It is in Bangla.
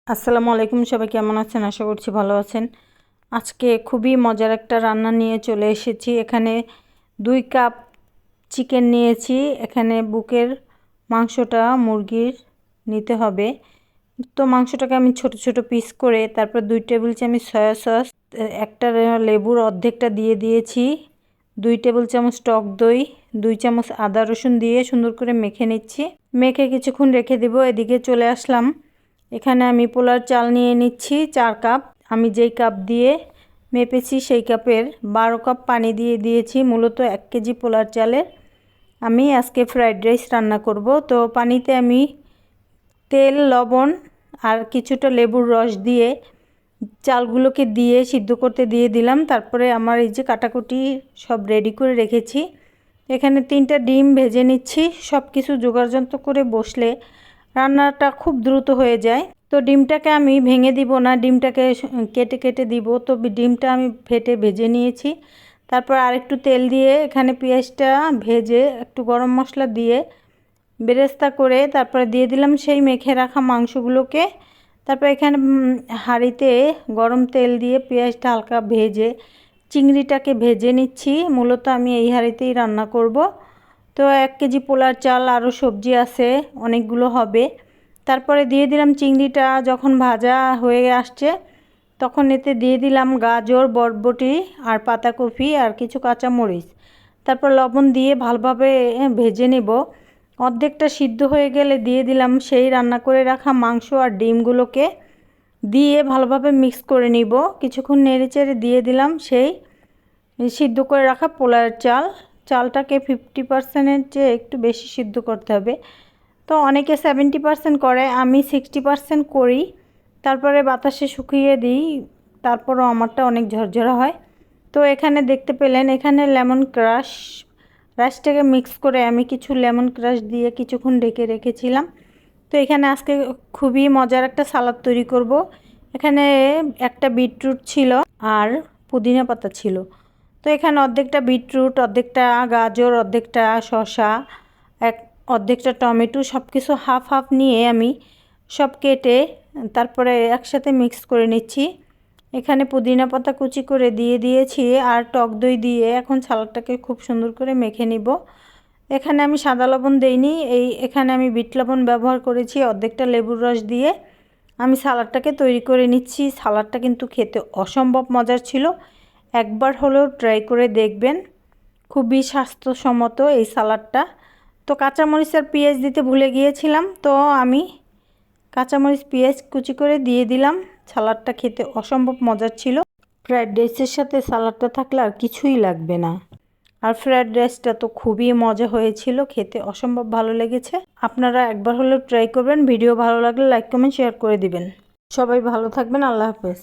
আসসালামু আলাইকুম, সবাই কেমন আছেন? আশা করছি ভালো আছেন। আজকে খুবই মজার একটা রান্না নিয়ে চলে এসেছি। এখানে 2 কাপ চিকেন নিয়েছি। এখানে বুকের মাংসটা মুরগির নিতে হবে। তো মাংসটাকে আমি ছোট ছোট পিস করে তারপর 2 টেবিল চামচ সয়া সস, একটা লেবুর অর্ধেকটা দিয়ে দিয়েছি, 2 টেবিল চামচ টক দই, 2 চামচ আদা রসুন দিয়ে সুন্দর করে মেখে নিচ্ছি। মেখে কিছুক্ষণ রেখে দেব। এদিকে চলে আসলাম, এখানে আমি পোলার চাল নিয়ে নিচ্ছি 4 কাপ। আমি যেই কাপ দিয়ে মেপেছি সেই কাপের 12 কাপ পানি দিয়ে দিয়েছি। মূলত 1 কেজি পোলার চালের আমি আজকে ফ্রাইড রাইস রান্না করব। তো পানিতে আমি তেল, লবণ আর কিছুটা লেবুর রস দিয়ে চালগুলোকে দিয়ে সিদ্ধ করতে দিয়ে দিলাম। তারপরে আমার এই যে কাটাকুটি সব রেডি করে রেখেছি। এখানে 3টা ডিম ভেজে নিচ্ছি। সব কিছু জোগাড়যন্ত্র করে বসলে রান্নাটা খুব দ্রুত হয়ে যায়। তো ডিমটাকে আমি ভেঙে দিব না, ডিমটাকে কেটে কেটে দিব। তো ডিমটা আমি ফেটে ভেজে নিয়েছি। তারপর আরেকটু তেল দিয়ে এখানে পেঁয়াজটা ভেজে একটু গরম মশলা দিয়ে বেরেস্তা করে তারপরে দিয়ে দিলাম সেই মেখে রাখা মাংসগুলোকে। তারপর এখানে হাঁড়িতে গরম তেল দিয়ে পেঁয়াজটা হালকা ভেজে চিংড়িটাকে ভেজে নিচ্ছি। মূলত আমি এই হাঁড়িতেই রান্না করব। তো 1 কেজি পোলার চাল, আরও সবজি আছে, অনেকগুলো হবে। তারপরে দিয়ে দিলাম চিংড়িটা যখন ভাজা হয়ে আসছে তখন এতে দিয়ে দিলাম গাজর, বরবটি আর পাতাকপি আর কিছু কাঁচামরিচ। তারপর লবণ দিয়ে ভালোভাবে ভেজে নেব। অর্ধেকটা সিদ্ধ হয়ে গেলে দিয়ে দিলাম সেই রান্না করে রাখা মাংস আর ডিমগুলোকে দিয়ে ভালোভাবে মিক্স করে নিব। কিছুক্ষণ নেড়েচেড়ে দিয়ে দিলাম সেই সিদ্ধ করে রাখা পোলার চাল। চালটাকে 50%-এর চেয়ে একটু বেশি সিদ্ধ করতে হবে। তো অনেকে 70% করে, আমি 60% করি। তারপরে বাতাসে শুকিয়ে দিই, তারপরও আমারটা অনেক ঝরঝরা হয়। তো এখানে দেখতে পেলেন এখানে লেমন ক্রাশ, রাইসটাকে মিক্স করে আমি কিছু লেমন ক্রাশ দিয়ে কিছুক্ষণ ঢেকে রেখেছিলাম। তো এখানে আজকে খুবই মজার একটা সালাদ তৈরি করব। এখানে একটা বিটরুট ছিল আর পুদিনা পাতা ছিল। তো এখানে অর্ধেকটা বিটরুট, অর্ধেকটা গাজর, অর্ধেকটা শসা, অর্ধেকটা টমেটো সব কিছু হাফ হাফ নিয়ে আমি সব কেটে তারপরে একসাথে মিক্স করে নিচ্ছি। এখানে পুদিনা পাতা কুচি করে দিয়ে দিয়েছি আর টক দই দিয়ে এখন সালাডটাকে খুব সুন্দর করে মেখে নিব। এখানে আমি সাদা লবণ দেইনি, এখানে আমি বিট লবণ ব্যবহার করেছি। অর্ধেকটা লেবুর রস দিয়ে আমি সালাডটাকে তৈরি করে নিচ্ছি। সালাডটা কিন্তু খেতে অসম্ভব মজার ছিল। একবার হলেও ট্রাই করে দেখবেন, খুবই স্বাস্থ্যসম্মত এই সালাডটা। তো কাঁচামরিচ আর পেঁয়াজ দিতে ভুলে গিয়েছিলাম, তো আমি কাঁচামরিচ পেঁয়াজ কুচি করে দিয়ে দিলাম। সালাডটা খেতে অসম্ভব মজার ছিল। ফ্রায়েড রাইসের সাথে সালাডটা থাকলে আর কিছুই লাগবে না। আর ফ্রায়েড রাইসটা তো খুবই মজা হয়েছিল, খেতে অসম্ভব ভালো লেগেছে। আপনারা একবার হলেও ট্রাই করবেন। ভিডিও ভালো লাগলে লাইক, কমেন্ট, শেয়ার করে দিবেন। সবাই ভালো থাকবেন। আল্লাহ হাফেজ।